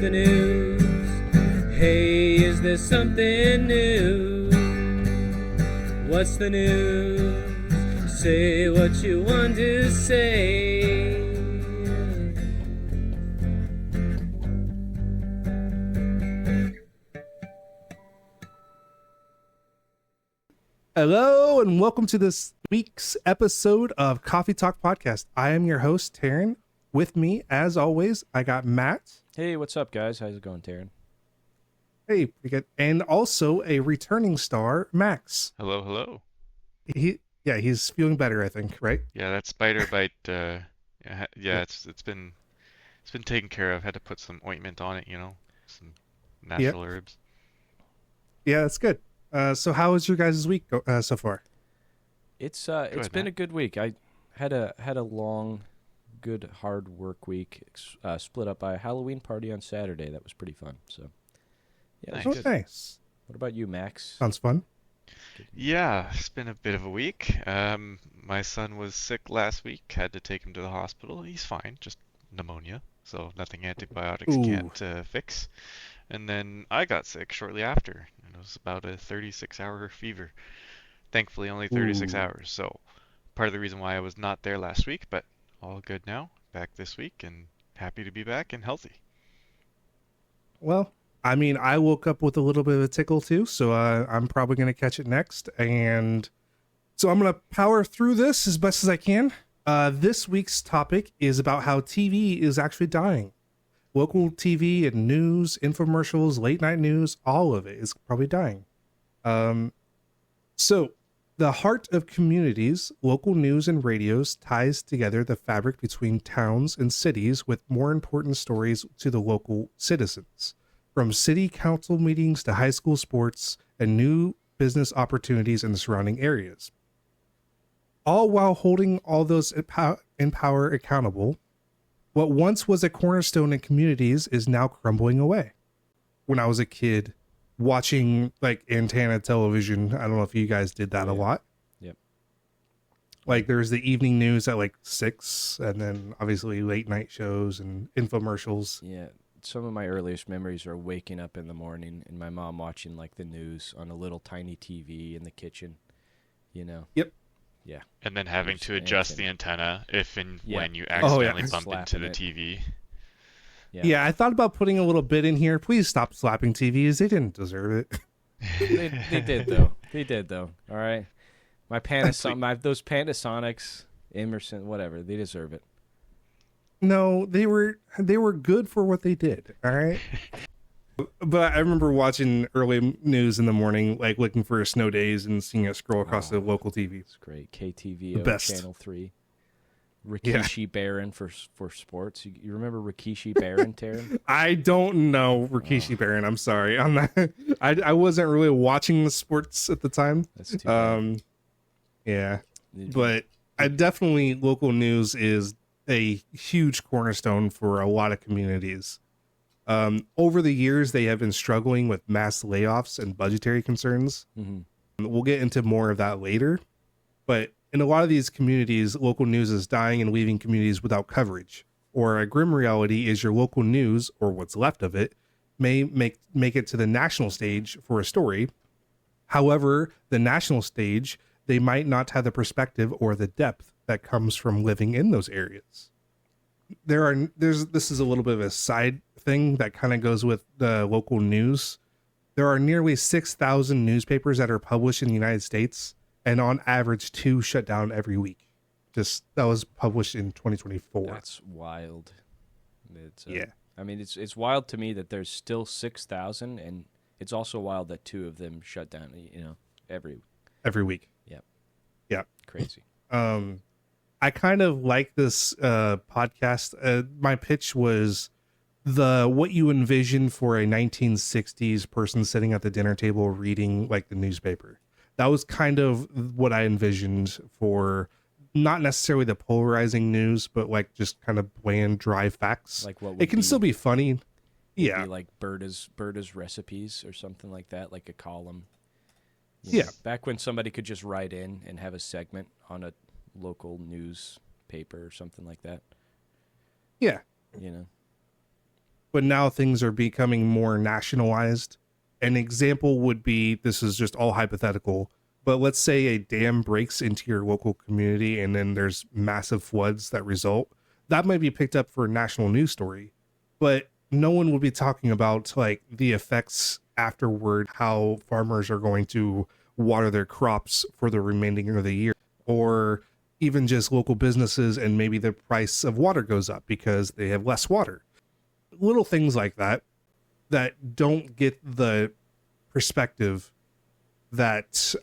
the news? Hey, is there something new? What's the news? Say what you want to say. Hello, and welcome to this week's episode of Coffee Talk Podcast. I am your host, Taryn. With me, as always, I got Matt. Hey, what's up, guys? How's it going, Taryn? Hey, pretty good. And also a returning star, Max. Hello, hello. He's feeling better, I think, right? Yeah, that spider bite. It's been taken care of. Had to put some ointment on it, some natural herbs. Yeah, that's good. So how was your guys' week so far? It's been a good week. I had a long, good, hard work week. Split up by a Halloween party on Saturday. That was pretty fun. So, yeah, Nice. it was good. Nice. What about you, Max? Sounds fun. Yeah, it's been a bit of a week. My son was sick last week. Had to take him to the hospital. He's fine, just pneumonia. So nothing antibiotics Ooh. can't fix. And then I got sick shortly after. And it was about a 36-hour fever. Thankfully, only 36 Ooh. hours. So part of the reason why I was not there last week, but all good now. Back this week and happy to be back and healthy. Well, I mean, I woke up with a little bit of a tickle too, so I'm probably going to catch it next. And so I'm going to power through this as best as I can. This week's topic is about how TV is actually dying. Local TV and news, infomercials, late night news, all of it is probably dying. So the heart of communities, local news and radios ties together the fabric between towns and cities with more important stories to the local citizens. From city council meetings to high school sports and new business opportunities in the surrounding areas. All while holding all those in power accountable. What once was a cornerstone in communities is now crumbling away. When I was a kid, watching like antenna television, I don't know if you guys did that a lot. Yep. Like there's the evening news at like 6, and then obviously late night shows and infomercials. Yeah. Some of my earliest memories are waking up in the morning and my mom watching like the news on a little tiny TV in the kitchen. Yep. Yeah. And then having There's to an adjust antenna. the antenna if and Yeah. when you Oh, yeah. accidentally bump into Slapping the it. TV. Yeah, I thought about putting a little bit in here. Please stop slapping TVs. They didn't deserve it. They did though. They did though. All right. Those Panasonics, Emerson, whatever, they deserve it. No, they were good for what they did. All right. But I remember watching early news in the morning, like looking for snow days and seeing it scroll across the local TV. It's great. KTVO, The best. Channel 3. Rikishi Baron for sports. You remember Rikishi Baron, Taryn? I don't know Rikishi Baron. I'm sorry. I'm not. I wasn't really watching the sports at the time. That's too bad. Yeah, but I definitely local news is a huge cornerstone for a lot of communities. Over the years, they have been struggling with mass layoffs and budgetary concerns. Mm-hmm. We'll get into more of that later. But in a lot of these communities, local news is dying and leaving communities without coverage. Or a grim reality is your local news, or what's left of it, may make it to the national stage for a story. However, the national stage, they might not have the perspective or the depth that comes from living in those areas. This is a little bit of a side thing that kind of goes with the local news. There are nearly 6,000 newspapers that are published in the United States, and on average 2 shut down every week. That was published in 2024. That's wild. Yeah. I mean, it's wild to me that there's still 6,000, and it's also wild that 2 of them shut down, Every week. Yep. Yeah. Crazy. I kind of like this podcast. My pitch was what you envision for a 1960s person sitting at the dinner table reading like the newspaper. That was kind of what I envisioned for not necessarily the polarizing news, but like just kind of bland, dry facts. Like what it can still be funny. Yeah. Be like Berta's recipes or something like that, like a column. Yeah. Back when somebody could just write in and have a segment on a local newspaper or something like that. Yeah. but now things are becoming more nationalized. An example would be, this is just all hypothetical, but let's say a dam breaks into your local community and then there's massive floods that result. That might be picked up for a national news story, but no one will be talking about like the effects afterward, how farmers are going to water their crops for the remaining of the year, or even just local businesses and maybe the price of water goes up because they have less water. Little things like that that don't get the perspective that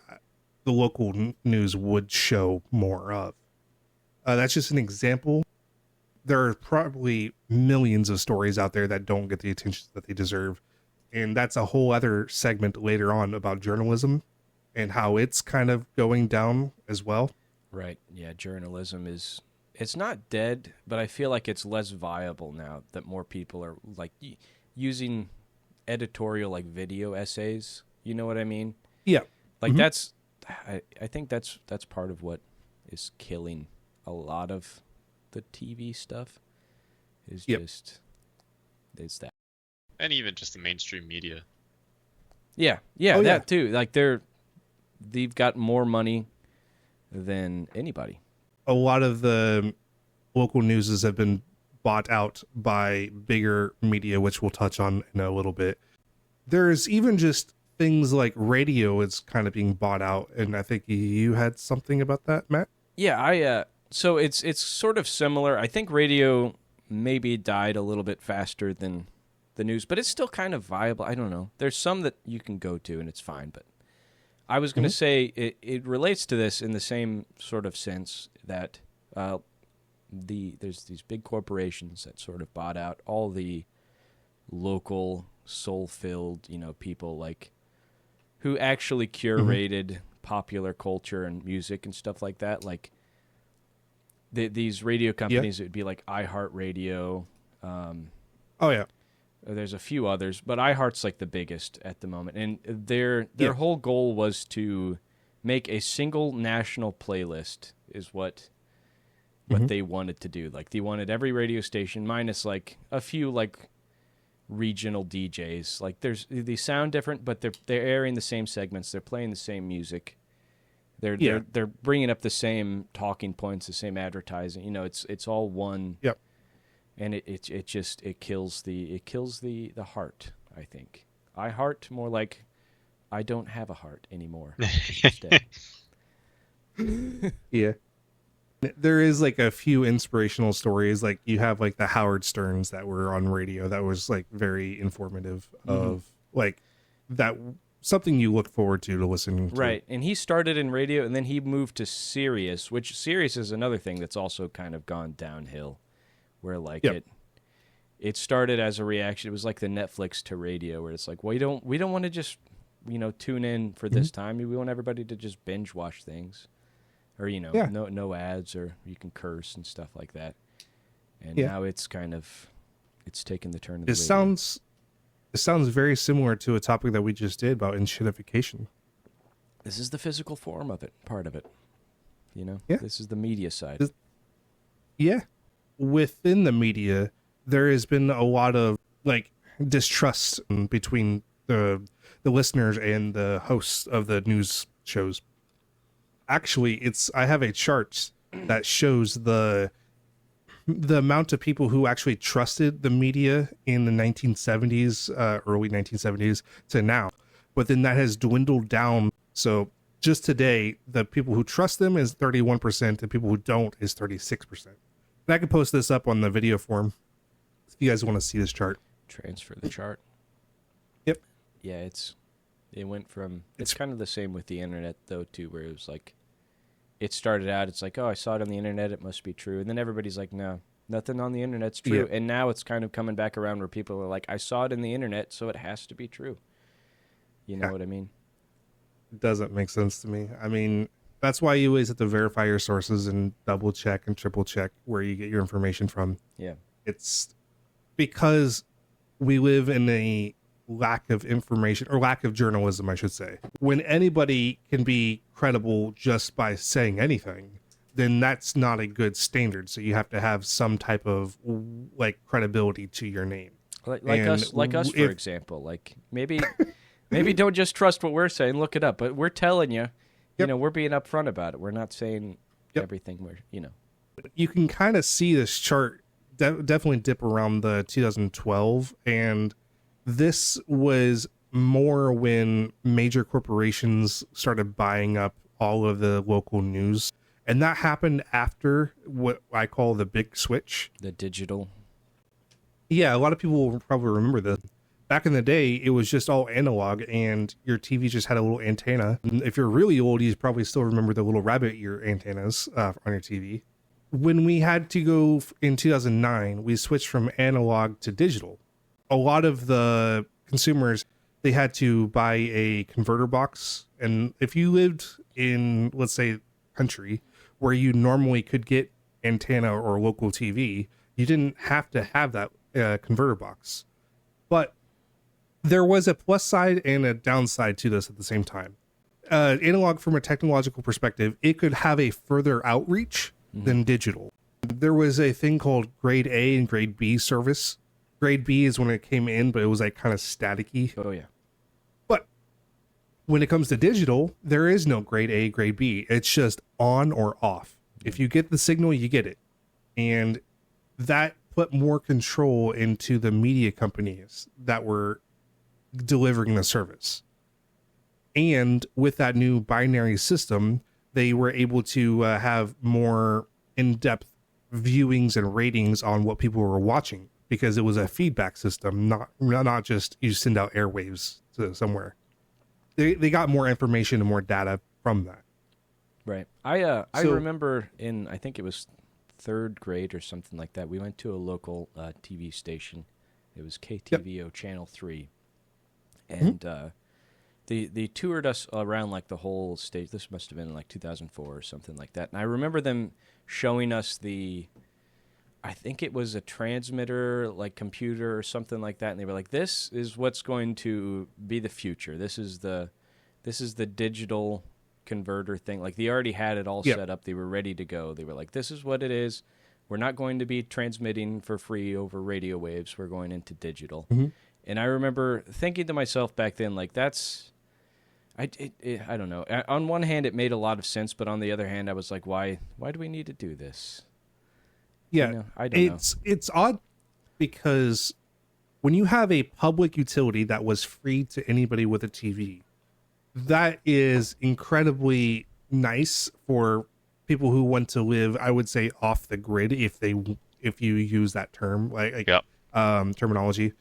the local news would show more of. That's just an example. There are probably millions of stories out there that don't get the attention that they deserve. And that's a whole other segment later on about journalism and how it's kind of going down as well. Right. Yeah, journalism it's not dead, but I feel like it's less viable now that more people are like using editorial like video essays. You know what I mean? Yeah. Like that's I think that's part of what is killing a lot of the TV stuff is just it's that. And even just the mainstream media. Yeah, that too. Like they've got more money than anybody. A lot of the local newses have been bought out by bigger media, which we'll touch on in a little bit. There's even just things like radio is kind of being bought out, and I think you had something about that, Matt? Yeah, so it's sort of similar. I think radio maybe died a little bit faster than the news, but it's still kind of viable. I don't know. There's some that you can go to and it's fine, but I was going to say it relates to this in the same sort of sense that there's these big corporations that sort of bought out all the local soul-filled, people like who actually curated popular culture and music and stuff like that. Like these radio companies, it would be like iHeartRadio. Oh yeah. There's a few others, but iHeart's like the biggest at the moment. And their whole goal was to make a single national playlist is what they wanted to do. Like they wanted every radio station minus like a few like regional DJs. Like they sound different, but they're airing the same segments. They're playing the same music. They're bringing up the same talking points, the same advertising. It's all one. Yep. And it kills the heart, I think. I heart more like I don't have a heart anymore. Instead. Yeah. There is like a few inspirational stories. Like you have like the Howard Sterns that were on radio that was like very informative of like that something you look forward to listening to. Right. And he started in radio and then he moved to Sirius, which Sirius is another thing that's also kind of gone downhill. Where like it started as a reaction. It was like the Netflix to radio, where it's like, well, we don't want to just tune in for this time. We want everybody to just binge watch things, or no ads, or you can curse and stuff like that. And now it's kind of taken the turn of the radio. It sounds very similar to a topic that we just did about enshittification. This is the physical form of it, part of it. Yeah. This is the media side. Within the media, there has been a lot of like distrust between the listeners and the hosts of the news shows. Actually, I have a chart that shows the amount of people who actually trusted the media in the 1970s, early 1970s to now. But then that has dwindled down. So just today, the people who trust them is 31%, the people who don't is 36%. And I can post this up on the video form if you guys want to see this chart. Transfer the chart. Yep. Yeah, it went from it's kind of the same with the internet though too, where it was like it started out, it's like, oh, I saw it on the internet, it must be true. And then everybody's like, no, nothing on the internet's true. Yeah. And now it's kind of coming back around where people are like, I saw it in the internet, so it has to be true. You know what I mean? It doesn't make sense to me. I mean, that's why you always have to verify your sources and double check and triple check where you get your information from. Yeah. It's because we live in a lack of information, or lack of journalism, I should say. When anybody can be credible just by saying anything, then that's not a good standard. So you have to have some type of like credibility to your name. Like And us, for if- example. Like maybe don't just trust what we're saying. Look it up. But we're telling you, Yep. we're being upfront about it. We're not saying Yep. everything. You can kind of see this chart definitely dip around the 2012, and this was more when major corporations started buying up all of the local news, and that happened after what I call the big switch. The digital. Yeah, a lot of people will probably remember this. Back in the day, it was just all analog, and your TV just had a little antenna. And if you're really old, you probably still remember the little rabbit ear antennas on your TV. When we had to go in 2009, we switched from analog to digital. A lot of the consumers, they had to buy a converter box. And if you lived in, let's say, country where you normally could get antenna or local TV, you didn't have to have that converter box. But there was a plus side and a downside to this at the same time. Analog, from a technological perspective, it could have a further outreach than digital. There was a thing called grade A and grade B service. Grade B is when it came in, but it was like kind of staticky. Oh yeah. But when it comes to digital, there is no grade A, grade B. It's just on or off. If you get the signal, you get it. And that put more control into the media companies that were delivering the service. And with that new binary system, they were able to have more in-depth viewings and ratings on what people were watching, because it was a feedback system, not just you send out airwaves to somewhere. They got more information and more data from that. Right. I So- remember in, I think it was third grade or something like that, we went to a local TV station. It was KTVO Channel 3. And they toured us around like the whole state. This must have been in like 2004 or something like that. And I remember them showing us I think it was a transmitter, like computer or something like that. And they were like, this is what's going to be the future. This is the digital converter thing. Like they already had it all Yep. set up. They were ready to go. They were like, this is what it is. We're not going to be transmitting for free over radio waves. We're going into digital. Mhm. And I remember thinking to myself back then, like I don't know. On one hand, it made a lot of sense, but on the other hand, I was like, why do we need to do this? Yeah, I don't know. It's odd because when you have a public utility that was free to anybody with a TV, that is incredibly nice for people who want to live, I would say, off the grid, if you use that term, like Yep. terminology.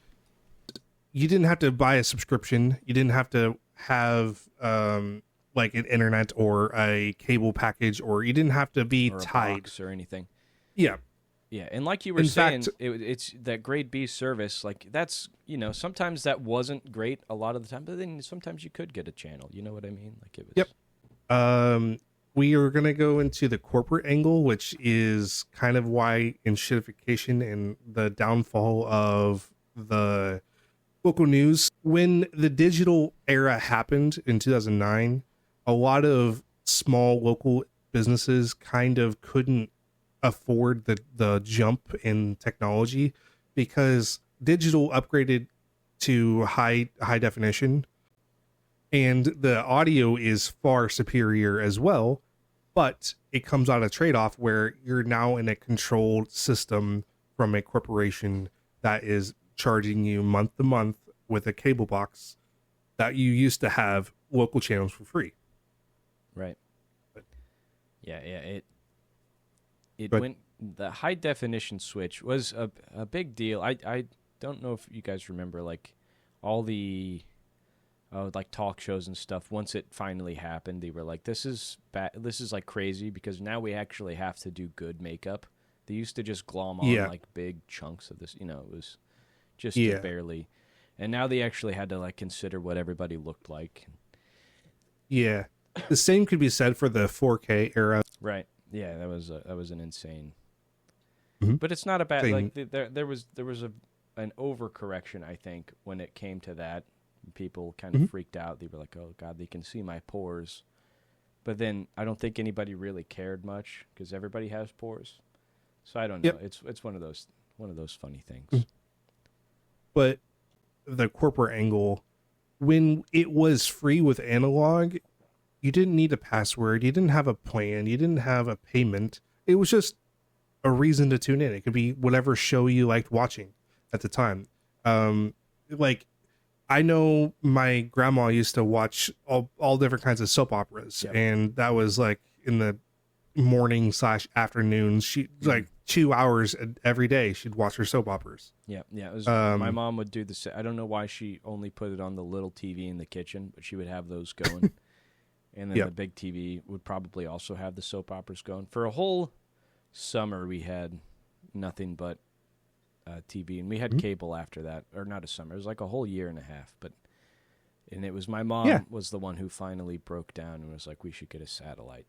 You didn't have to buy a subscription. You didn't have to have like an internet or a cable package, or you didn't have to be Or a tied. box or anything. Yeah. Yeah, and like you were In saying, fact- it's that grade B service. Like that's sometimes that wasn't great a lot of the time, but then sometimes you could get a channel. You know what I mean? Like it was. Yep. We are going to go into the corporate angle, which is kind of why enshittification and the downfall of the local news. When the digital era happened in 2009, a lot of small local businesses kind of couldn't afford the jump in technology, because digital upgraded to high definition, and the audio is far superior as well, but it comes on a trade-off where you're now in a controlled system from a corporation that is charging you month to month with a cable box that you used to have local channels for free. Right. Yeah. It But- went. The high definition switch was a big deal. I don't know if you guys remember like all the like talk shows and stuff. Once it finally happened, they were like, "This is bad. This is like crazy because now we actually have to do good makeup." They used to just glom on Yeah. like big chunks of this. It was just Yeah. barely, and now they actually had to like consider what everybody looked like. Yeah. The same could be said for the 4K era. Right. Yeah, that was an insane. Mhm. But it's not a bad Thing. like there was an overcorrection, I think, when it came to that. People kind of Mhm. freaked out. They were like, "Oh God, they can see my pores." But then I don't think anybody really cared much because everybody has pores. So I don't know. Yep. It's one of those funny things. Mm. but the corporate angle, when it was free with analog, you didn't need a password, you didn't have a plan, you didn't have a payment. It was just a reason to tune in. It could be whatever show you liked watching at the time. Like, I know my grandma used to watch all different kinds of soap operas, Yep. and that was like in the morning / afternoons. She like 2 hours every day she'd watch her soap operas. Yeah, yeah. It was, Um, my mom would do the same. I don't know why she only put it on the little TV in the kitchen, but she would have those going. And then Yep. the big TV would probably also have the soap operas going. For a whole summer, we had nothing but TV, and we had cable after that. Or not a summer. It was like a whole year and a half. And it was my mom Yeah. was the one who finally broke down and was like, we should get a satellite.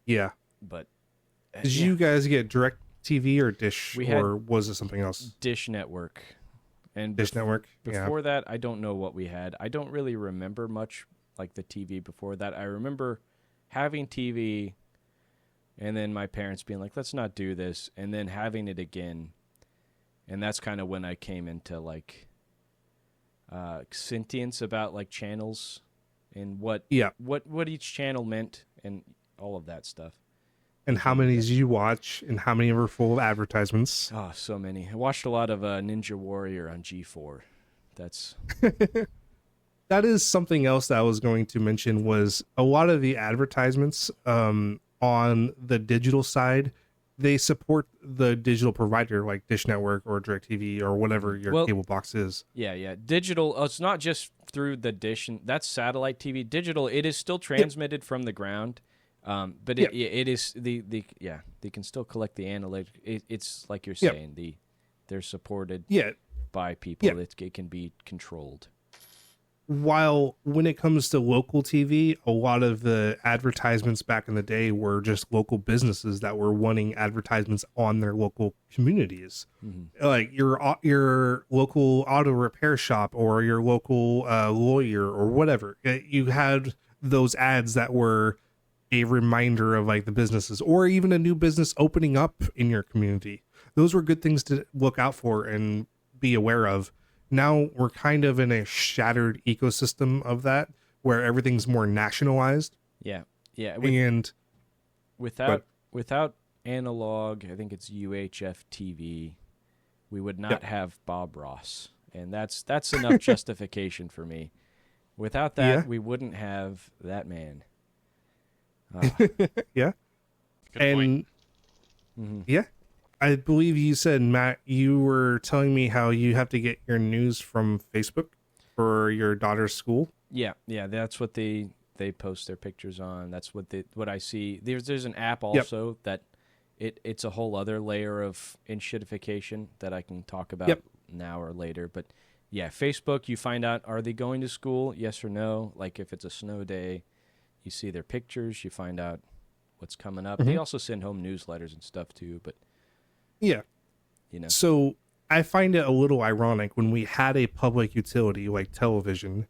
Yeah. But Did yeah. you guys get Direct TV or Dish, We had- or was it something else? Dish Network. And Dish Network. Yeah. before that, I don't know what we had. I don't really remember much like the TV before that. I remember having TV and then my parents being like, let's not do this, and then having it again. And that's kind of when I came into like sentience about like channels and what each channel meant and all of that stuff. And how many did you watch, and how many were full of advertisements? Oh, so many. I watched a lot of Ninja Warrior on G4. That's That is something else that I was going to mention, was a lot of the advertisements on the digital side, they support the digital provider like Dish Network or DirecTV or whatever your cable box is. Yeah. Digital. It's not just through the dish. And that's satellite TV. Digital. It is still transmitted from the ground, but it is they can still collect the analytics. It's like you're saying, they're supported by people. Yeah. It can be controlled. While when it comes to local TV, a lot of the advertisements back in the day were just local businesses that were wanting advertisements on their local communities. Mm-hmm. Like your local auto repair shop or your local lawyer or whatever. You had those ads that were a reminder of like the businesses, or even a new business opening up in your community. Those were good things to look out for and be aware of. Now we're kind of in a shattered ecosystem of that, where everything's more nationalized. Yeah. And Without analog, I think it's UHF TV, we would not have Bob Ross, and that's enough justification for me. Without that, we wouldn't have that man. Yeah. Good And point. yeah, I believe you said, Matt, you were telling me how you have to get your news from Facebook for your daughter's school. Yeah, that's what they post their pictures on. That's what I see. There's an app also that it's a whole other layer of enshittification that I can talk about now or later. But yeah, Facebook, you find out, are they going to school? Yes or no? Like if it's a snow day, you see their pictures, you find out what's coming up. They also send home newsletters and stuff too, but Yeah. you know. So I find it a little ironic when we had a public utility like television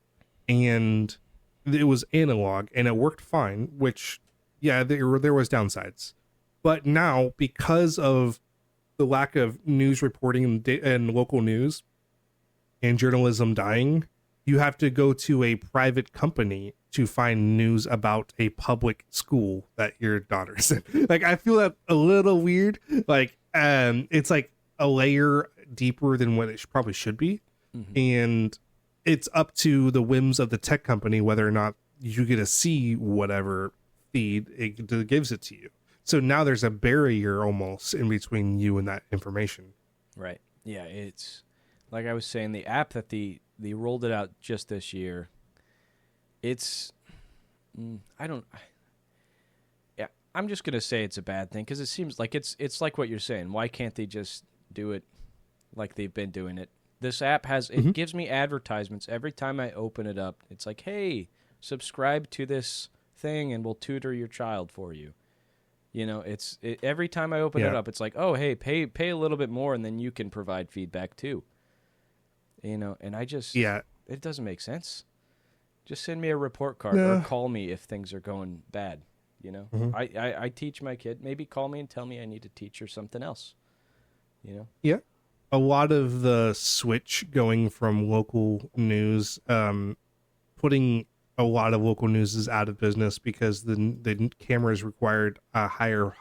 and it was analog and it worked fine, which, there was downsides. But now, because of the lack of news reporting and local news and journalism dying, you have to go to a private company to find news about a public school that your daughter's in. Like, I feel that a little weird. Like, it's like a layer deeper than what it probably should be. And it's up to the whims of the tech company whether or not you get to see whatever feed it gives it to you. So now there's a barrier almost in between you and that information. Right. Yeah, it's like I was saying, the app that they rolled it out just this year. It's I'm just gonna say it's a bad thing because it seems like it's like what you're saying. Why can't they just do it like they've been doing it? This app it gives me advertisements every time I open it up. It's like, hey, subscribe to this thing and we'll tutor your child for you. You know, every time I open it up, it's like, oh, hey, pay a little bit more and then you can provide feedback too. You know, and I just it doesn't make sense. Just send me a report card or call me if things are going bad. You know, I teach my kid. Maybe call me and tell me I need to teach her something else. You know. Yeah. a lot of the switch going from local news, putting a lot of local news is out of business because the cameras required a higher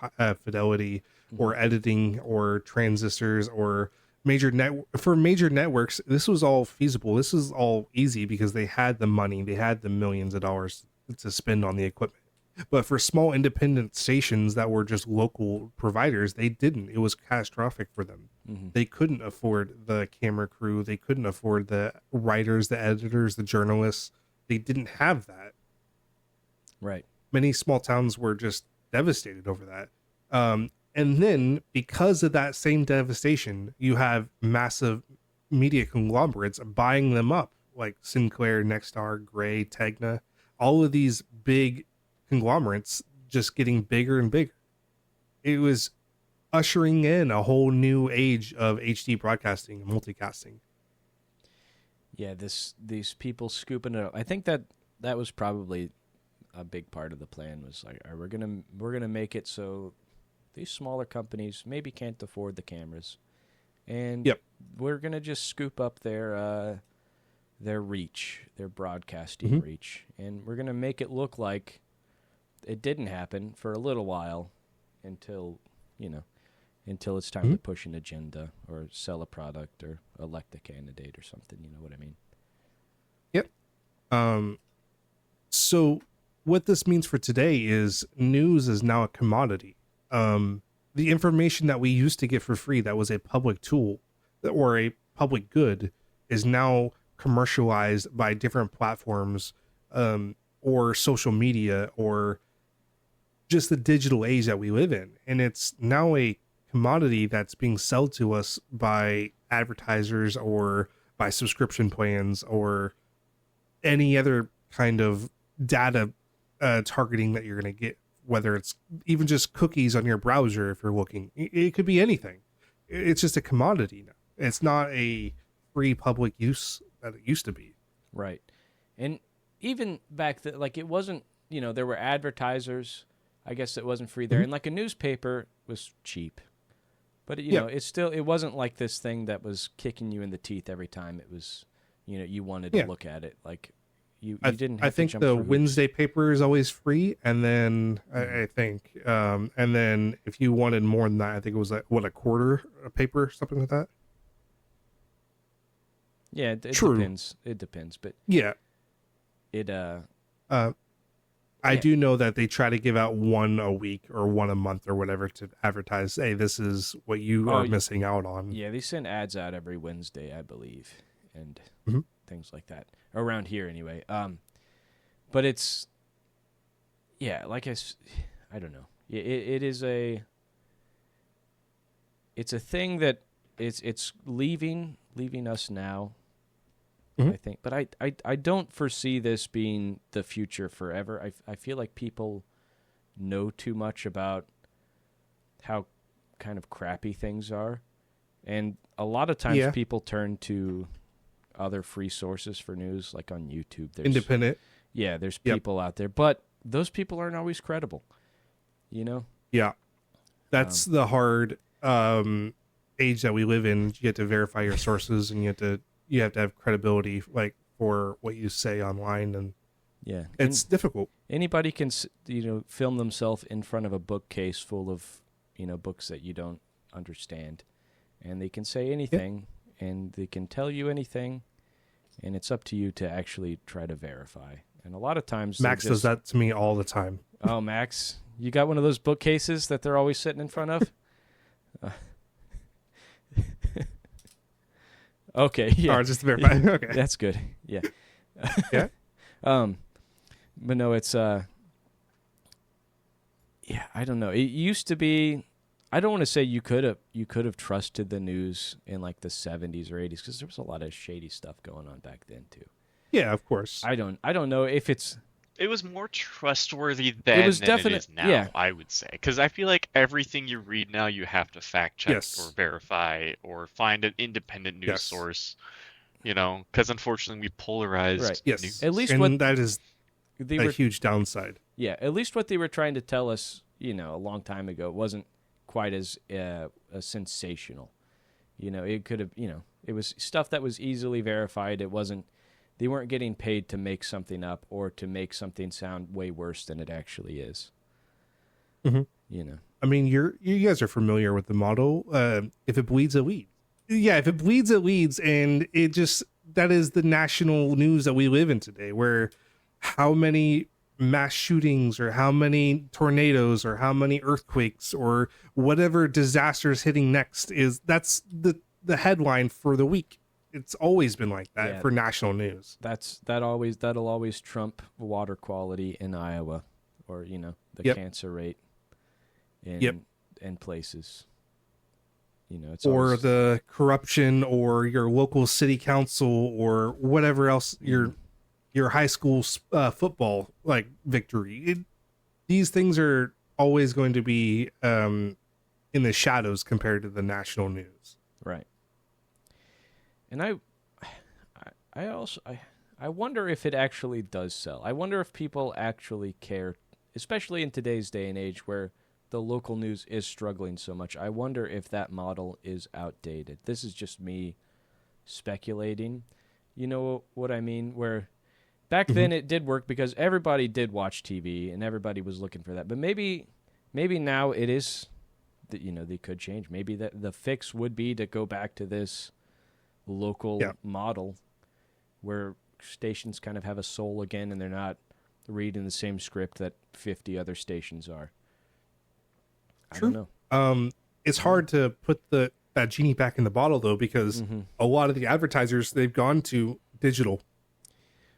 fidelity or editing or transistors or major networks. This was all feasible. This is all easy because they had the money, they had the millions of dollars to spend on the equipment. But for small independent stations that were just local providers, they didn't. It was catastrophic for them. They couldn't afford the camera crew. They couldn't afford the writers, the editors, the journalists. They didn't have that. Right. Many small towns were just devastated over that. And then because of that same devastation, you have massive media conglomerates buying them up, like Sinclair, Nexstar, Gray, Tegna, all of these big conglomerates just getting bigger and bigger. It was ushering in a whole new age of HD broadcasting and multicasting. Yeah, these people scooping it up. I think that was probably a big part of the plan. Was like, all right, we're gonna make it so these smaller companies maybe can't afford the cameras, and we're gonna just scoop up their reach, their broadcasting reach, and we're gonna make it look like it didn't happen for a little while until it's time to push an agenda or sell a product or elect a candidate or something. You know what I mean? Yep. So what this means for today is news is now a commodity. The information that we used to get for free, that was a public tool or a public good, is now commercialized by different platforms, or social media, or just the digital age that we live in. And it's now a commodity that's being sold to us by advertisers or by subscription plans or any other kind of data targeting that you're going to get, whether it's even just cookies on your browser. If you're looking, it could be anything. It's just a commodity now. It's not a free public use that it used to be. Right. And even back then, like, it wasn't, there were advertisers. I guess it wasn't free there. And like a newspaper was cheap. But, it wasn't like this thing that was kicking you in the teeth every time it was, you wanted to look at it. Like, you didn't have I think to jump the through hoops. Wednesday paper is always free. And then I think, and then if you wanted more than that, I think it was like, a quarter a paper, something like that. Yeah, it True. depends. It depends. But Yeah. I do know that they try to give out one a week or one a month or whatever to advertise, hey, this is what you are missing out on. Yeah, they send ads out every Wednesday, I believe, and things like that. Around here, anyway. But it's, like I don't know. It's a thing that it's leaving us now. I think, but I don't foresee this being the future forever. I feel like people know too much about how kind of crappy things are, and a lot of times people turn to other free sources for news, like on YouTube. There's Independent. Yeah, there's people out there, but those people aren't always credible. Yeah, that's the hard age that we live in. You have to verify your sources, and you have to have credibility, like, for what you say online, and it's difficult. Anybody can film themselves in front of a bookcase full of books that you don't understand, and they can say anything, and they can tell you anything, and it's up to you to actually try to verify. And a lot of times Max does that to me all the time. Oh, Max, you got one of those bookcases that they're always sitting in front of? Okay, yeah. Just to verify. Okay. That's good. Yeah. Yeah. But no, it's I don't know. It used to be, I don't want to say you could have trusted the news in like the 70s or 80s, because there was a lot of shady stuff going on back then too. Yeah, of course. I don't know if it was more trustworthy then than it is now, I would say. Because I feel like everything you read now, you have to fact check or verify or find an independent news source. Because unfortunately we polarized news. At least that is a huge downside. Yeah, at least what they were trying to tell us, a long time ago, wasn't quite as sensational. It could have, it was stuff that was easily verified. They weren't getting paid to make something up or to make something sound way worse than it actually is. Mm-hmm. I mean, you guys are familiar with the model. If it bleeds, it leads. Yeah, if it bleeds, it leads, and that is the national news that we live in today, where how many mass shootings or how many tornadoes or how many earthquakes or whatever disaster is hitting next that's the headline for the week. It's always been like that for national news. That'll always trump water quality in Iowa, or the cancer rate in places. It's or the corruption, or your local city council, or whatever else, your high school football victory. These things are always going to be in the shadows compared to the national news. Right. And I wonder if it actually does sell. I wonder if people actually care, especially in today's day and age where the local news is struggling so much. I wonder if that model is outdated. This is just me speculating. You know what I mean? Where back then it did work because everybody did watch TV and everybody was looking for that. But maybe now it is that they could change. Maybe that the fix would be to go back to this local model where stations kind of have a soul again and they're not reading the same script that 50 other stations are. True. I don't know. It's hard to put that genie back in the bottle though, because a lot of the advertisers, they've gone to digital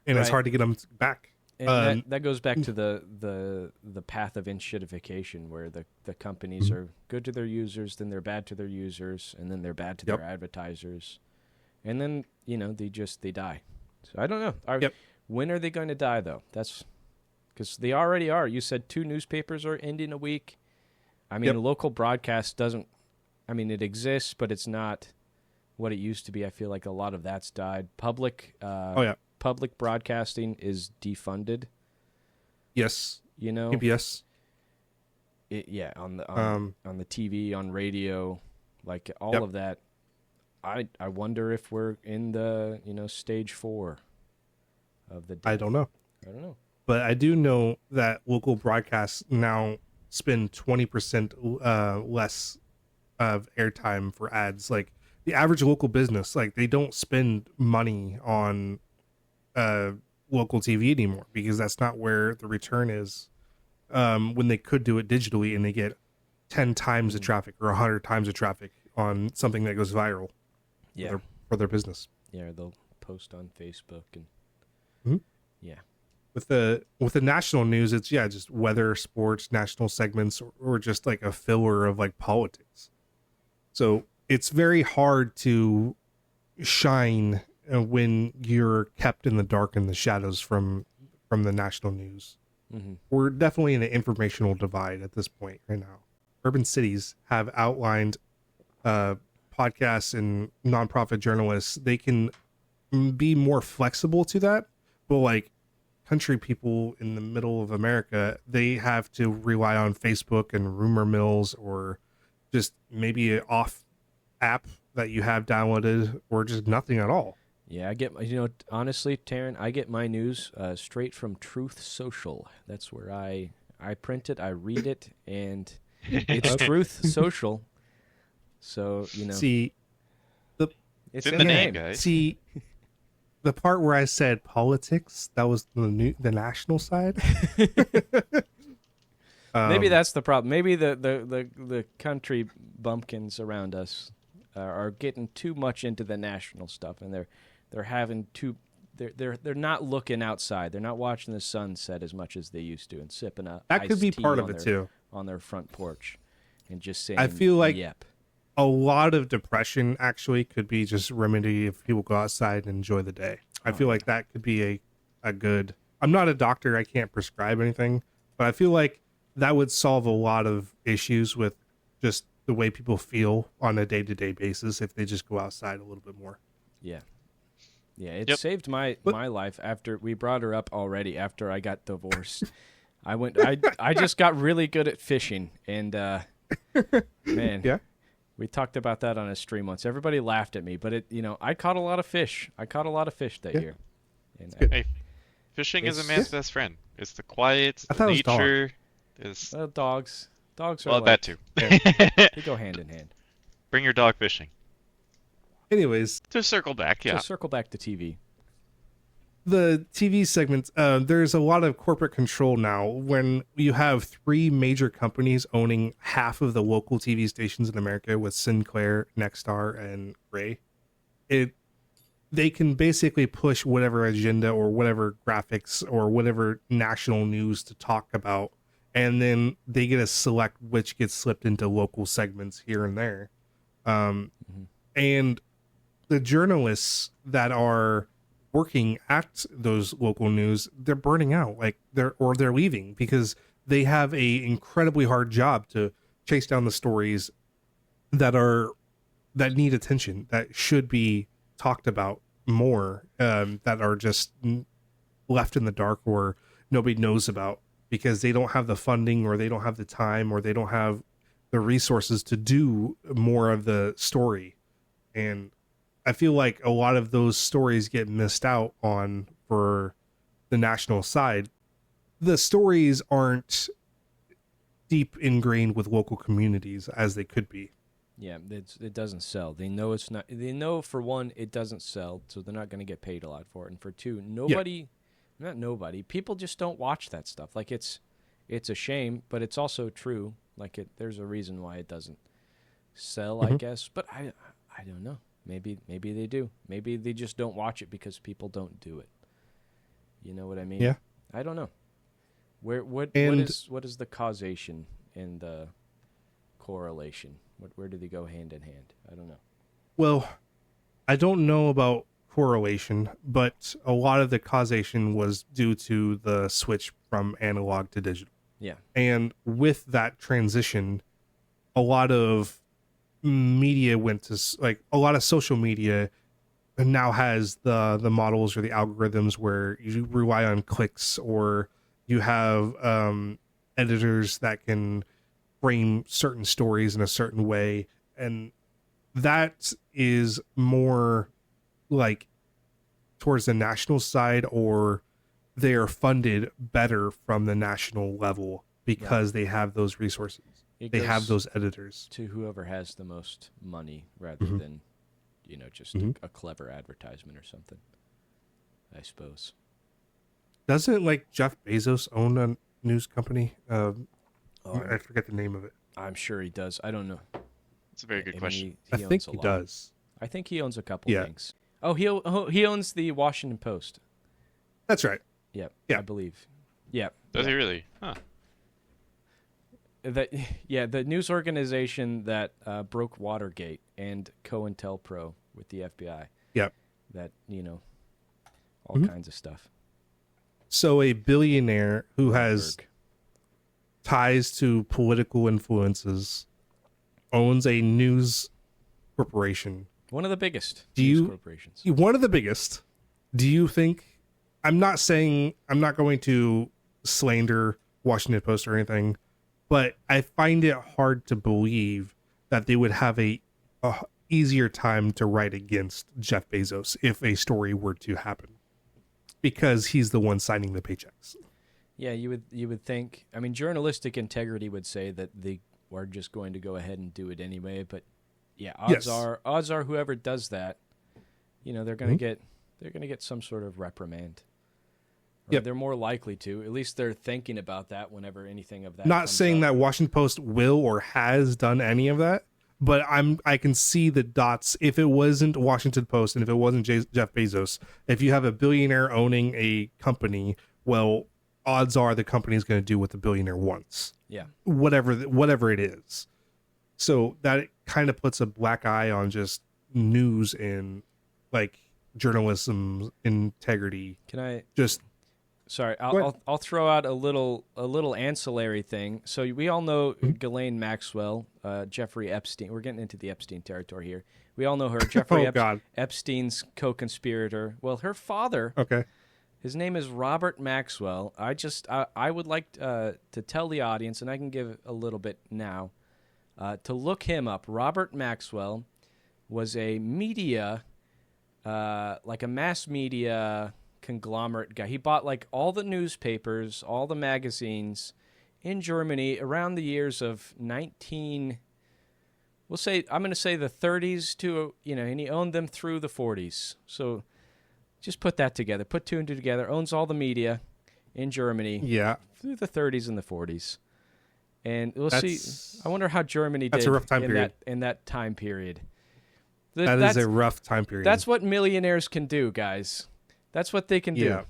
and it's hard to get them back. And that goes back to the path of inshitification, where the companies are good to their users, then they're bad to their users, and then they're bad to their advertisers. And then, they die. So I don't know. When are they going to die, though? That's because they already are. You said 2 newspapers are ending a week. I mean, local broadcast doesn't, it exists, but it's not what it used to be. I feel like a lot of that's died. Public broadcasting is defunded. Yes. PBS. On the TV, on radio, all of that. I wonder if we're in the stage 4 of the. I don't know, but I do know that local broadcasts now spend 20% less of airtime for ads. Like the average local business, they don't spend money on local TV anymore because that's not where the return is. When they could do it digitally and they get 10 times the traffic or 100 times the traffic on something that goes viral. For their business. Yeah, they'll post on Facebook and With the national news, it's just weather, sports, national segments, or just a filler of politics. So it's very hard to shine when you're kept in the dark and the shadows from the national news. We're definitely in an informational divide at this point right now. Urban cities have outlined podcasts and nonprofit journalists, they can be more flexible to that, but country people in the middle of America, they have to rely on Facebook and rumor mills, or just maybe an off app that you have downloaded, or just nothing at all. Yeah, I get honestly, Taryn, I get my news straight from Truth Social. That's where I print it, I read it, and it's Truth Social. So, see, it's in the name, guys. See, the part where I said politics, that was the national side. Maybe that's the problem. Maybe the country bumpkins around us are getting too much into the national stuff, and they're having they're not looking outside. They're not watching the sunset as much as they used to, and sipping a that could be part of it too on their front porch, and just saying. I feel like yep. A lot of depression actually could be just remedy if people go outside and enjoy the day. I feel like that could be a good. I'm not a doctor. I can't prescribe anything, but I feel like that would solve a lot of issues with just the way people feel on a day-to-day basis if they just go outside a little bit more. Yeah. Yeah, it saved my life after we brought her up already after I got divorced. I just got really good at fishing, and man. Yeah. We talked about that on a stream once. Everybody laughed at me, but I caught a lot of fish. I caught a lot of fish that year. And, hey, fishing is a man's best friend. It's the quiet, it's the nature. It's dogs. Dogs are well, that too. They go hand in hand. Bring your dog fishing. Anyways, to circle back, to TV. The TV segment, there's a lot of corporate control now when you have 3 major companies owning half of the local TV stations in America with Sinclair, Nexstar, and Gray. They can basically push whatever agenda or whatever graphics or whatever national news to talk about, and then they get to select which gets slipped into local segments here and there. And the journalists that are working at those local news, they're burning out, they're leaving because they have a incredibly hard job to chase down the stories that need attention, that should be talked about more, that are just left in the dark or nobody knows about because they don't have the funding or they don't have the time or they don't have the resources to do more of the story. And I feel like a lot of those stories get missed out on for the national side. The stories aren't deep ingrained with local communities as they could be. Yeah, it doesn't sell. They know it's not. They know, for one, it doesn't sell, so they're not going to get paid a lot for it. And for two, people just don't watch that stuff. It's a shame, but it's also true. There's a reason why it doesn't sell, I guess. But I don't know. Maybe they do. Maybe they just don't watch it because people don't do it. You know what I mean? Yeah. I don't know. What is the causation and the correlation? Where do they go hand in hand? I don't know. Well, I don't know about correlation, but a lot of the causation was due to the switch from analog to digital. Yeah. And with that transition, a lot of media went to a lot of social media now has the models or the algorithms where you rely on clicks, or you have editors that can frame certain stories in a certain way, and that is more towards the national side, or they are funded better from the national level because they have those resources. They have those editors to whoever has the most money rather than, just a clever advertisement or something, I suppose. Doesn't Jeff Bezos own a news company? I forget the name of it. I'm sure he does. I don't know. It's a very good question. I think he does. I think he owns a couple things. Oh, he owns the Washington Post. That's right. Yeah, I believe. Yeah. Does he really? Huh. The news organization that broke Watergate and COINTELPRO with the FBI. Yep. That, all kinds of stuff. So a billionaire who has ties to political influences owns a news corporation. One of the biggest news corporations. One of the biggest. Do you think... I'm not going to slander Washington Post or anything, but I find it hard to believe that they would have a easier time to write against Jeff Bezos if a story were to happen, because he's the one signing the paychecks. Yeah, you would think. I mean, journalistic integrity would say that they are just going to go ahead and do it anyway. But yeah, odds are whoever does that, they're going to get some sort of reprimand. Yep. They're more likely to. At least they're thinking about that whenever anything of that. Not saying that Washington Post will or has done any of that, but I can see the dots. If it wasn't Washington Post and if it wasn't Jeff Bezos, if you have a billionaire owning a company, well, odds are the company is going to do what the billionaire wants. Yeah. Whatever it is. So that kind of puts a black eye on just news and journalism integrity. Can I just... Sorry, I'll throw out a little ancillary thing. So we all know Ghislaine Maxwell, Jeffrey Epstein. We're getting into the Epstein territory here. We all know her, Jeffrey Epstein's co-conspirator. Well, her father. Okay. His name is Robert Maxwell. I would like to tell the audience, and I can give a little bit now. to look him up. Robert Maxwell was a media, like a mass media conglomerate guy. He bought like all the newspapers, all the magazines in Germany around the years of I'm going to say the 30s to, and he owned them through the 40s. So just put that together. Put two and two together. Owns all the media in Germany. Yeah. Through the 30s and the 40s. And we'll see. I wonder how Germany did a rough time period. in that time period. That is a rough time period. That's what millionaires can do, guys. That's what they can do. Yeah.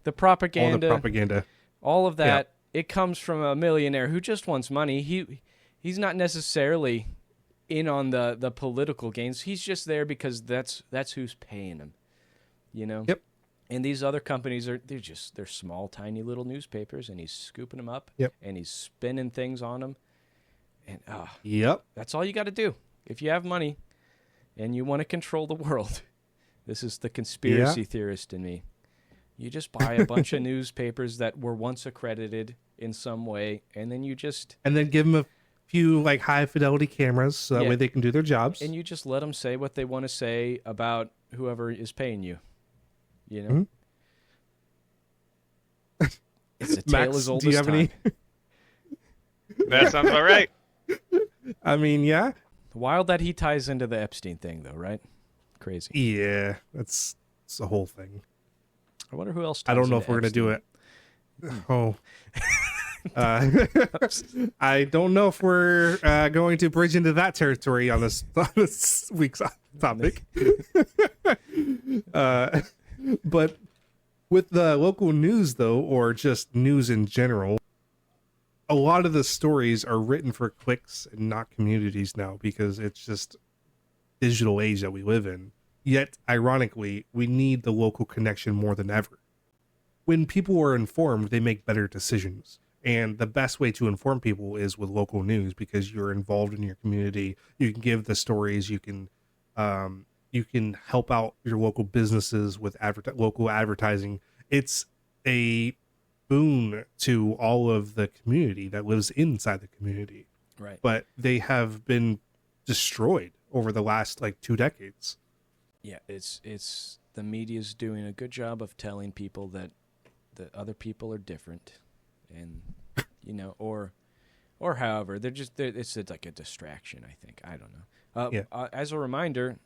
The propaganda. All the propaganda. All of that, it comes from a millionaire who just wants money. He's not necessarily in on the political gains. He's just there because that's who's paying him. Yep. And these other companies they're small, tiny little newspapers, and he's scooping them up. Yep. And he's spinning things on them. And yep. That's all you got to do. If you have money and you want to control the world, this is the conspiracy theorist in me. You just buy a bunch of newspapers that were once accredited in some way, and then you just... And then give them a few like high-fidelity cameras so that way they can do their jobs. And you just let them say what they want to say about whoever is paying you. Mm-hmm. It's a tale as old as time. Do you have any? That sounds about right. I mean, yeah. Wild that he ties into the Epstein thing, though, right? Crazy. Yeah, that's the whole thing. I wonder who else. I don't know if we're going to do it. Oh. I don't know if we're going to bridge into that territory on this week's topic. But with the local news, though, or just news in general, a lot of the stories are written for clicks and not communities now because it's just digital age that we live in. Yet, ironically, we need the local connection more than ever. When people are informed, they make better decisions. And the best way to inform people is with local news because you're involved in your community. You can give the stories. You can help out your local businesses with local advertising. It's a boon to all of the community that lives inside the community. Right. But they have been destroyed over the last 2 decades. Yeah, it's the media's doing a good job of telling people that other people are different, and or however it's like a distraction. I think I don't know. As a reminder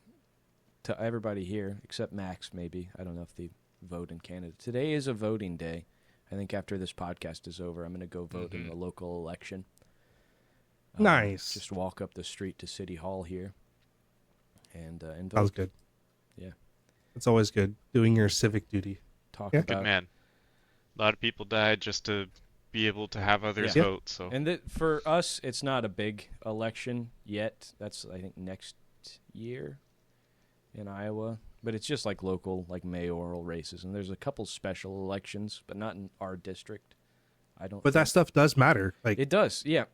to everybody here, except Max, maybe I don't know if they vote in Canada. Today is a voting day. I think after this podcast is over, I'm going to go vote in the local election. Nice. Just walk up the street to City Hall here, and vote. Sounds good. Yeah, it's always good doing your civic duty. Talk about good man. A lot of people died just to be able to have others vote. So, and for us, it's not a big election yet. That's I think next year in Iowa, but it's just like local, like mayoral races, and there's a couple special elections, but not in our district. But that stuff does matter. It does, yeah.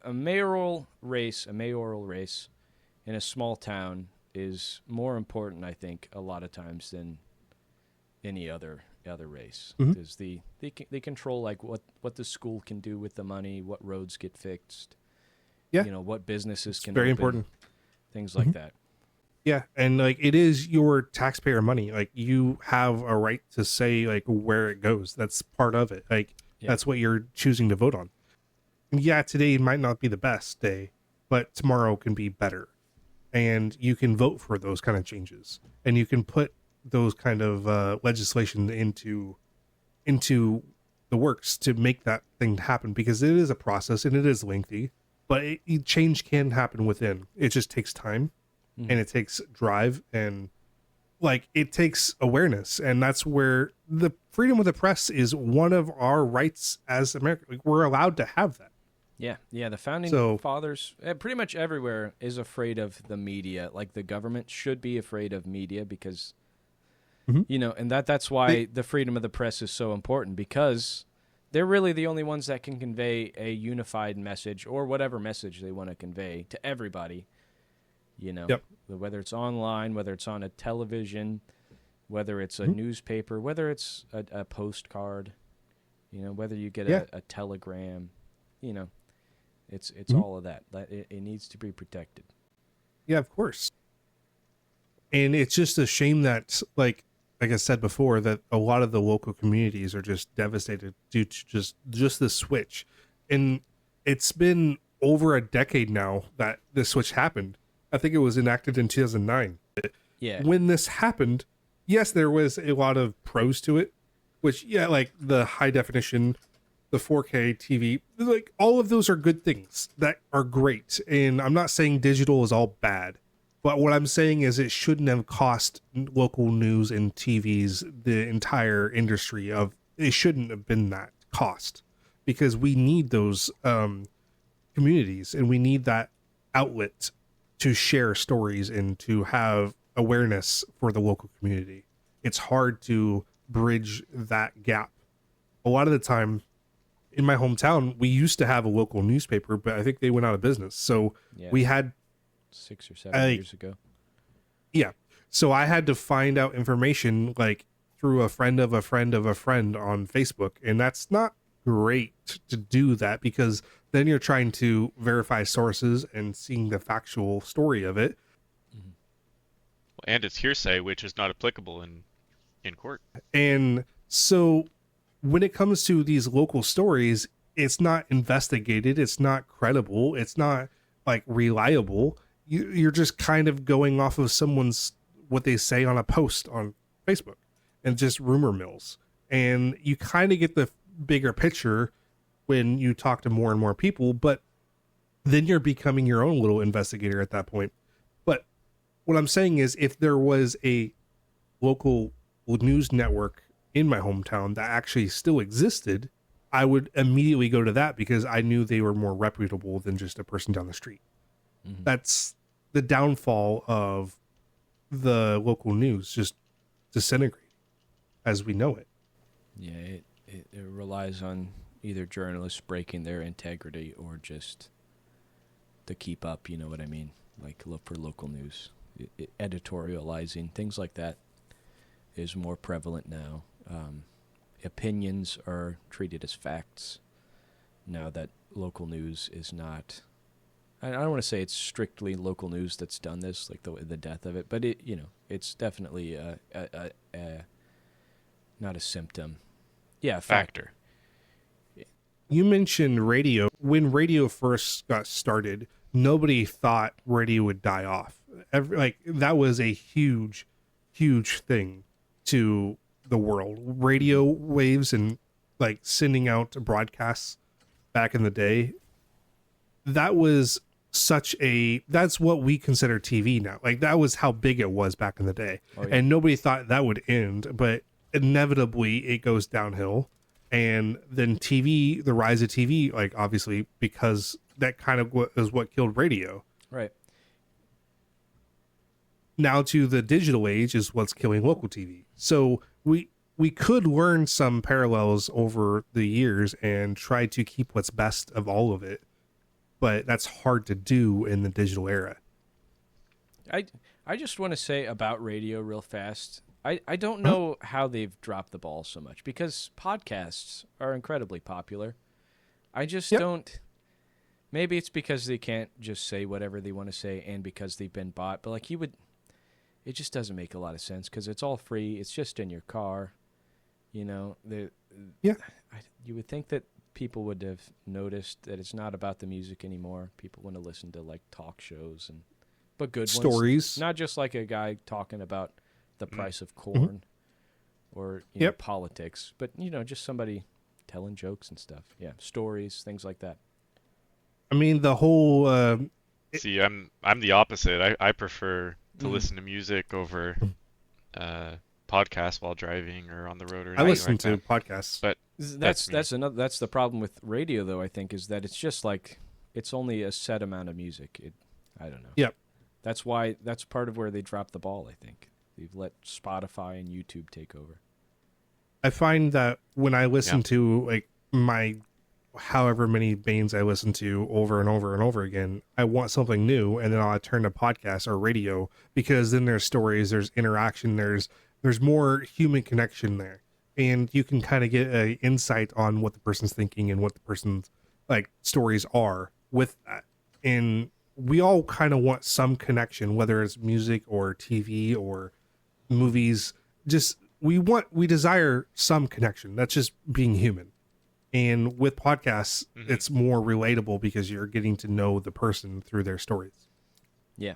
A mayoral race in a small town is more important, I think, a lot of times than any other race. Because they control like what the school can do with the money, what roads get fixed, what businesses can very open, important, things like that. Yeah, and it is your taxpayer money. You have a right to say where it goes. That's part of it. That's what you're choosing to vote on. Yeah, today might not be the best day, but tomorrow can be better. And you can vote for those kind of changes. And you can put those kind of legislation into the works to make that thing happen, because it is a process and it is lengthy, but change can happen within. It just takes time. And it takes drive, and it takes awareness. And that's where the freedom of the press is one of our rights as Americans. We're allowed to have that. Yeah. The founding fathers, pretty much everywhere, is afraid of the media. The government should be afraid of media because, and that's why the freedom of the press is so important, because they're really the only ones that can convey a unified message, or whatever message they want to convey to everybody. Whether it's online, whether it's on a television, whether it's a newspaper, whether it's a postcard, whether you get a telegram, It's all of that. It needs to be protected. Yeah, of course. And it's just a shame that, like I said before, that a lot of the local communities are just devastated due to just the switch. And it's been over a decade now that this switch happened. I think it was enacted in 2009. Yeah. When this happened, yes, there was a lot of pros to it, which, yeah, like the high definition, the 4K TV, like all of those are good things that are great. And I'm not saying digital is all bad, but what I'm saying is it shouldn't have cost local news and TVs the entire industry of, it shouldn't have been that cost, because we need those communities and we need that outlet to share stories and to have awareness for the local community. It's hard to bridge that gap. A lot of the time in my hometown, we used to have a local newspaper, but I think they went out of business. So we had 6 or 7 years ago. Yeah. So I had to find out information like through a friend of a friend of a friend on Facebook. And that's not great to do that, because then you're trying to verify sources and seeing the factual story of it. And it's hearsay, which is not applicable in court. And so when it comes to these local stories, it's not investigated, it's not credible, it's not like reliable. You're just kind of going off of someone's, what they say on a post on Facebook, and just rumor mills. And you kind of get the bigger picture when you talk to more and more people, but then you're becoming your own little investigator at that point. But what I'm saying is, if there was a local news network in my hometown that actually still existed, I would immediately go to that, because I knew they were more reputable than just a person down the street. Mm-hmm. That's the downfall of the local news, just disintegrating as we know it. Yeah, it relies on either journalists breaking their integrity or just to keep up, you know what I mean? Like, look for local news. Editorializing, things like that is more prevalent now. Opinions are treated as facts now that local news is not. I don't want to say it's strictly local news that's done this, like the death of it, but it's definitely not a symptom. Yeah, factor. You mentioned radio. When radio first got started, nobody thought radio would die off. That was a huge, huge thing to the world. Radio waves and like sending out broadcasts back in the day. That was that's what we consider TV now. Like, that was how big it was back in the day. Oh, yeah. And nobody thought that would end, but inevitably it goes downhill. And then TV, the rise of TV, like, obviously, because that kind of is what killed radio. Right. Now to the digital age is what's killing local TV. So we could learn some parallels over the years and try to keep what's best of all of it, but that's hard to do in the digital era. I just want to say about radio real fast. I don't know how they've dropped the ball so much, because podcasts are incredibly popular. I just don't. Maybe it's because they can't just say whatever they want to say, and because they've been bought. But like it just doesn't make a lot of sense, because it's all free. It's just in your car, you know. You would think that people would have noticed that it's not about the music anymore. People want to listen to like talk shows but good stories, not just like a guy talking about the price of corn or know, politics, but just somebody telling jokes and stuff. Yeah, stories, things like that. I mean, the whole. See, I'm the opposite. I prefer to listen to music over podcasts while driving or on the road or anything. I listen to podcasts, but that's the problem with radio, though. I think is that it's just like it's only a set amount of music. I don't know. Yep. That's part of where they dropped the ball. I think they've let Spotify and YouTube take over. I find that when I listen to like my however many bands I listen to over and over and over again, I want something new, and then I'll turn to podcast or radio, because then there's stories, there's interaction, there's more human connection there, and you can kind of get an insight on what the person's thinking and what the person's like stories are with that. And we all kind of want some connection, whether it's music or TV or movies. Just we desire some connection. That's just being human. And with podcasts, it's more relatable because you're getting to know the person through their stories. Yeah.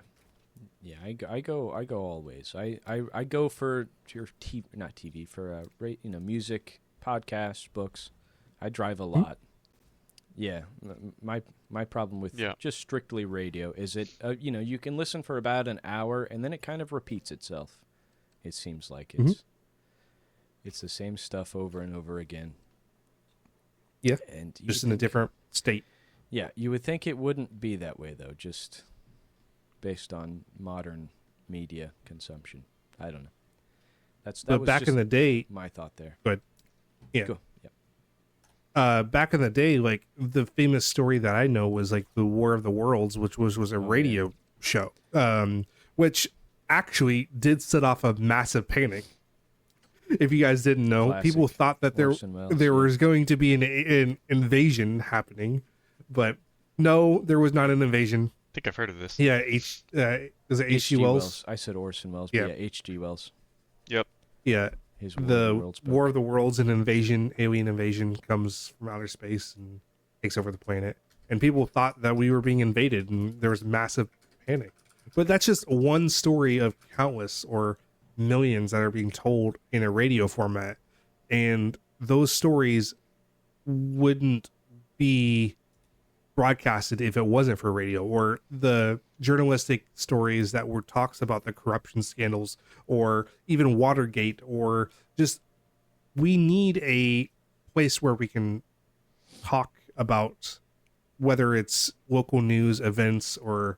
Yeah, I go all ways. I go for your TV, not TV, for music, podcasts, books. I drive a lot. Yeah, my problem with just strictly radio is you can listen for about an hour and then it kind of repeats itself. It seems like it's the same stuff over and over again. Yeah, and just in a different state. Yeah, you would think it wouldn't be that way though, just based on modern media consumption. I don't know. That but was back in the day, my thought there. But yeah. Go. Back in the day, like the famous story that I know was like the War of the Worlds, which was a radio show, which actually did set off a massive panic. If you guys didn't know, Classic. People thought that there was going to be an invasion happening, but no, there was not an invasion. I think I've heard of this. Yeah, is it H.G. Wells? I said Orson Welles, yeah, but yeah, H.G. Wells. Yep. Yeah. His War of the Worlds, an alien invasion comes from outer space and takes over the planet. And people thought that we were being invaded and there was massive panic. But that's just one story of countless or millions that are being told in a radio format. And those stories wouldn't be broadcasted if it wasn't for radio, or the journalistic stories that were talks about the corruption scandals or even Watergate, or just we need a place where we can talk about whether it's local news events or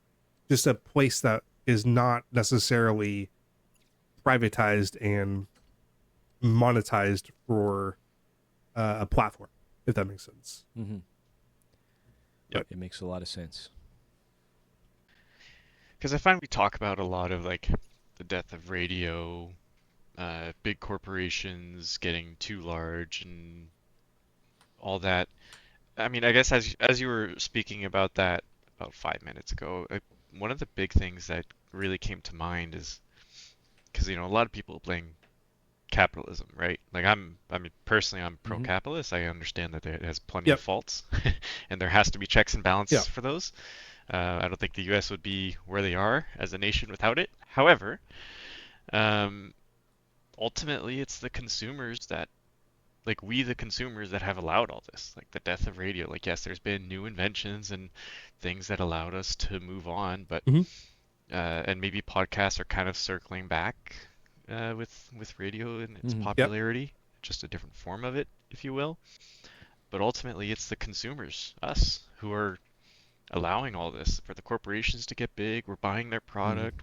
just a place that is not necessarily privatized and monetized for a platform, if that makes sense. Mm-hmm. Yep. It makes a lot of sense. Because I find we talk about a lot of like the death of radio, big corporations getting too large and all that. I mean, I guess as you were speaking about that about 5 minutes ago, one of the big things that really came to mind is because a lot of people blame capitalism, right? Like personally, I'm pro-capitalist. I understand that it has plenty of faults, and there has to be checks and balances for those. I don't think the U.S. would be where they are as a nation without it. However, ultimately, it's the consumers that, like we, the consumers, that have allowed all this, like the death of radio. Like, yes, there's been new inventions and things that allowed us to move on, but and maybe podcasts are kind of circling back with radio and its popularity, just a different form of it, if you will. But ultimately, it's the consumers, us, who are allowing all this for the corporations to get big. We're buying their product.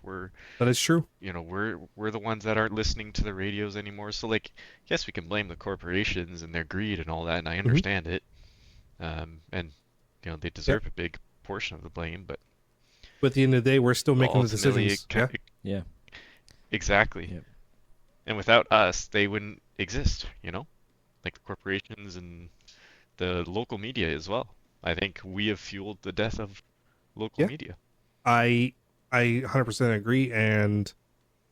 That is true. We're the ones that aren't listening to the radios anymore. So, like, yes, we can blame the corporations and their greed and all that, and I understand it. And they deserve a big portion of the blame, but at the end of the day, we're still making the decisions. Yeah. Exactly. Yep. And without us, they wouldn't exist, like the corporations and the local media as well. I think we have fueled the death of local media. I 100% agree. And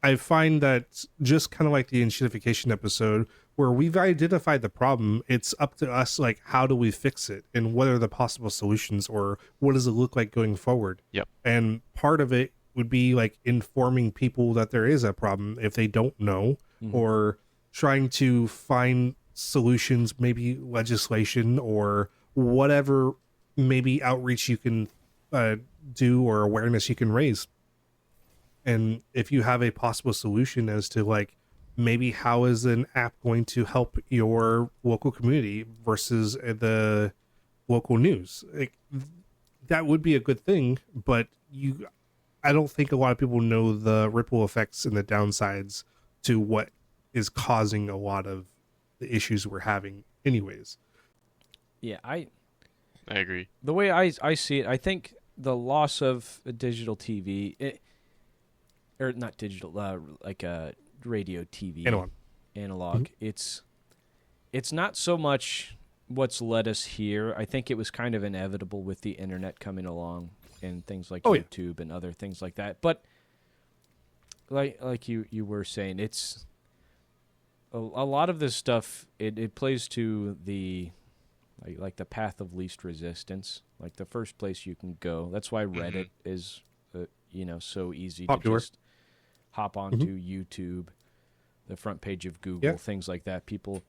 I find that just kind of like the enshittification episode where we've identified the problem, it's up to us, like, how do we fix it and what are the possible solutions, or what does it look like going forward? Yep. And part of it would be like informing people that there is a problem if they don't know, or trying to find solutions, maybe legislation or whatever, maybe outreach you can do or awareness you can raise. And if you have a possible solution as to, like, maybe how is an app going to help your local community versus the local news, like, that would be a good thing. But I don't think a lot of people know the ripple effects and the downsides to what is causing a lot of the issues we're having anyways. Yeah, I agree. The way I see it, I think the loss of digital TV, or not digital, like a radio TV, analog. It's not so much what's led us here. I think it was kind of inevitable with the internet coming along and things like yeah. YouTube and other things like that. But like you were saying, it's a lot of this stuff. It plays to the like the path of least resistance, like the first place you can go. That's why Reddit is so easy popular. To just hop onto YouTube, the front page of Google, things like that. People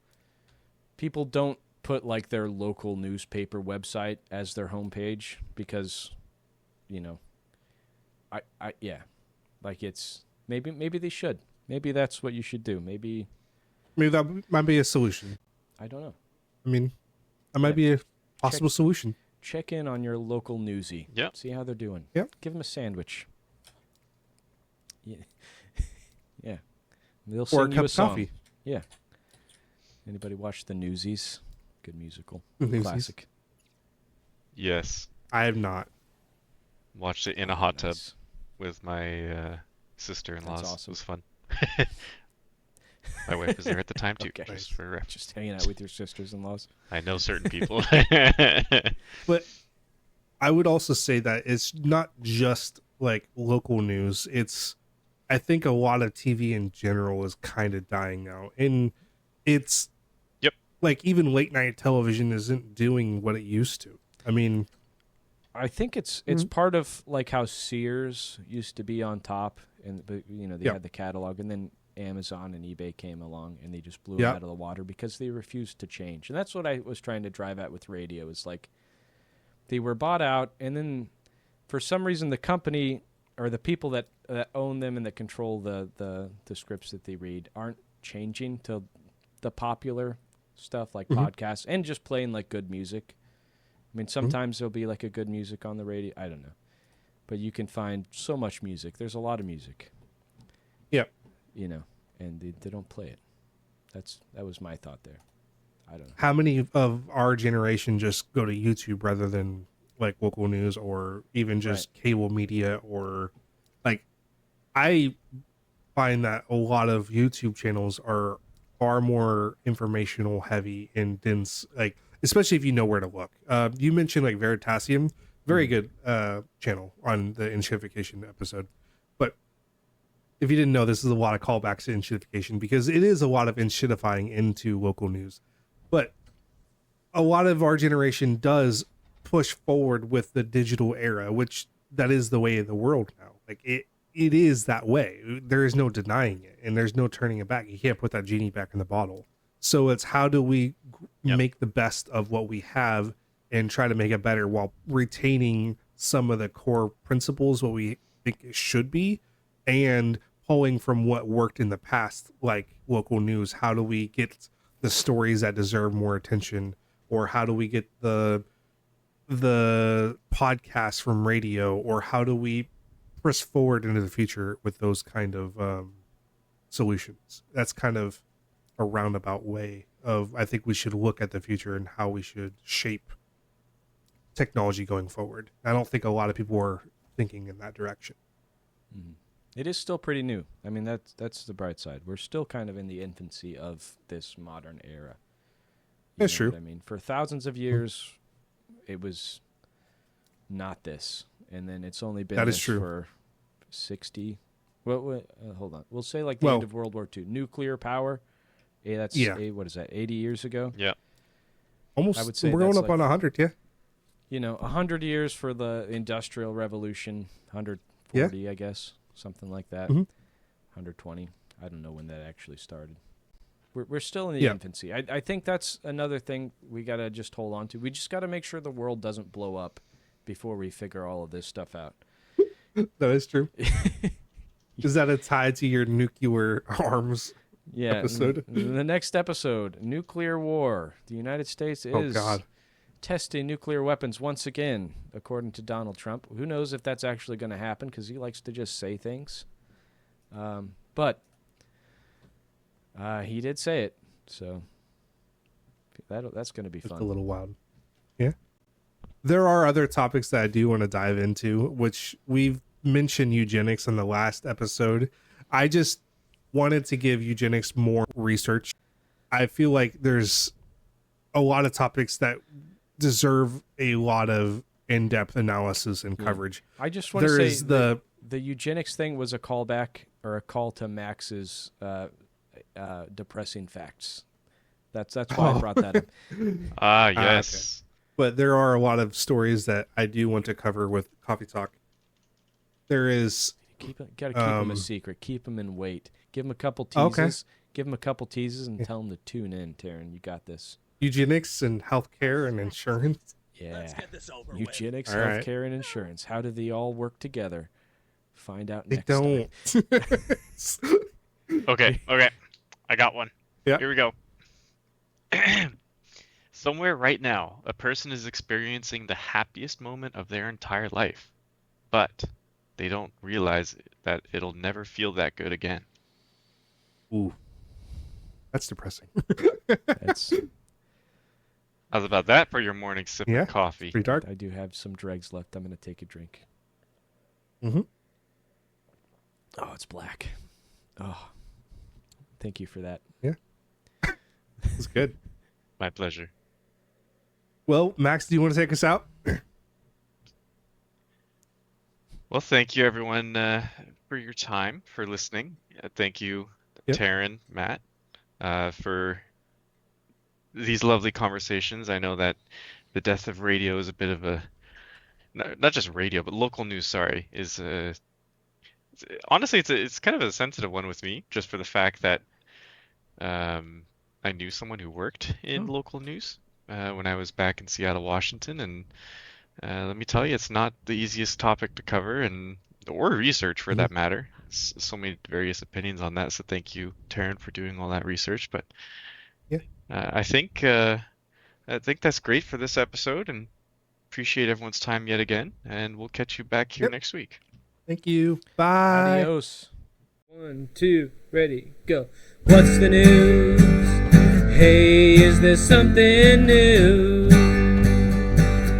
don't put like their local newspaper website as their homepage because, like it's maybe they should. Maybe that's what you should do. Maybe that might be a solution. I don't know. I mean, that might be a possible solution. Check in on your local newsie. Yep. See how they're doing. Yep. Give them a sandwich. Yeah. Yeah. They'll sing or a you cup a of song. coffee. Yeah. Anybody watch The Newsies? Good musical. Newsies. Classic. Yes. I have not. Watched it in a hot tub with my sister-in-laws. That's awesome. It was fun. My wife was there at the time, too. Okay. Just hanging out with your sisters-in-laws. I know certain people. But I would also say that it's not just like local news. I think a lot of TV in general is kind of dying out. And it's like even late night television isn't doing what it used to. I mean, I think it's part of like how Sears used to be on top, and they had the catalog, and then Amazon and eBay came along and they just blew it out of the water because they refused to change. And that's what I was trying to drive at with radio, is like they were bought out, and then for some reason the company or the people that own them and that control the scripts that they read aren't changing to the popular stuff like podcasts and just playing like good music. I mean, sometimes there'll be like a good music on the radio. I don't know. But you can find so much music. There's a lot of music. Yep. And they don't play it. That was my thought there. I don't know. How many of our generation just go to YouTube rather than like local news or even just cable media? Or like, I find that a lot of YouTube channels are far more informational heavy and dense, like especially if you know where to look. You mentioned like Veritasium, very good channel on the Enshittification episode. But if you didn't know, this is a lot of callbacks to Enshittification because it is a lot of enshittifying into local news. But a lot of our generation does push forward with the digital era, which that is the way of the world now. Like it is that way. There is no denying it, and there's no turning it back. You can't put that genie back in the bottle. So it's how do we make the best of what we have and try to make it better while retaining some of the core principles, what we think it should be, and pulling from what worked in the past, like local news. How do we get the stories that deserve more attention, or how do we get the podcasts from radio, or how do we press forward into the future with those kind of solutions? That's kind of a roundabout way of, I think we should look at the future and how we should shape technology going forward. I don't think a lot of people are thinking in that direction. It is still pretty new. I mean, that's the bright side. We're still kind of in the infancy of this modern era. That's true. I mean, for thousands of years, it was not this, and then it's only been this for 60. Well, hold on. We'll say like the end of World War II. Nuclear power. What is that? 80 years ago. Yeah. Almost. I would say we're going up on 100. Yeah. 100 years for the Industrial Revolution. 140, I guess, something like that. 120. I don't know when that actually started. We're still in the infancy. I think that's another thing we got to just hold on to. We just got to make sure the world doesn't blow up before we figure all of this stuff out. That is true. Is that a tie to your nuclear arms episode? The next episode, nuclear war. The United States is testing nuclear weapons once again, according to Donald Trump. Who knows if that's actually going to happen, because he likes to just say things. But he did say it, so that's going to be fun. It's a little wild. Yeah. There are other topics that I do want to dive into, which we've mentioned eugenics in the last episode. I just wanted to give eugenics more research. I feel like there's a lot of topics that deserve a lot of in-depth analysis and coverage. I just want to say the eugenics thing was a callback or a call to Max's depressing facts. That's why I brought that up. Yes. Okay. But there are a lot of stories that I do want to cover with Coffee Talk. There is... Gotta keep them a secret. Keep them in wait. Give them a couple teases. Okay. Give them a couple teases and tell them to tune in, Taryn. You got this. Eugenics and healthcare and insurance. Yeah. Let's get this over Eugenics, with. Healthcare, and insurance. How do they all work together? Find out next time. Okay. I got one. Yeah. Here we go. Somewhere right now, a person is experiencing the happiest moment of their entire life, but they don't realize that it'll never feel that good again. Ooh. That's depressing. How's about that for your morning sip of coffee? Pretty dark. I do have some dregs left. I'm going to take a drink. Mm-hmm. Oh, it's black. Oh, thank you for that. Yeah. It's good. My pleasure. Well, Max, do you want to take us out? Well, thank you, everyone, for your time, for listening. Thank you, Taryn, Matt, for these lovely conversations. I know that the death of radio is a bit of a, not just radio, but local news, is honestly, it's kind of a sensitive one with me, just for the fact that I knew someone who worked in local news when I was back in Seattle, Washington, and let me tell you, it's not the easiest topic to cover, or research for that matter. So many various opinions on that. So thank you, Taryn, for doing all that research. But I think that's great for this episode, and appreciate everyone's time yet again. And we'll catch you back here next week. Thank you. Bye. Adios. 1, 2, ready, go. What's the news? Hey, is there something new?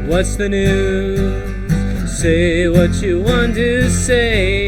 What's the news? Say what you want to say.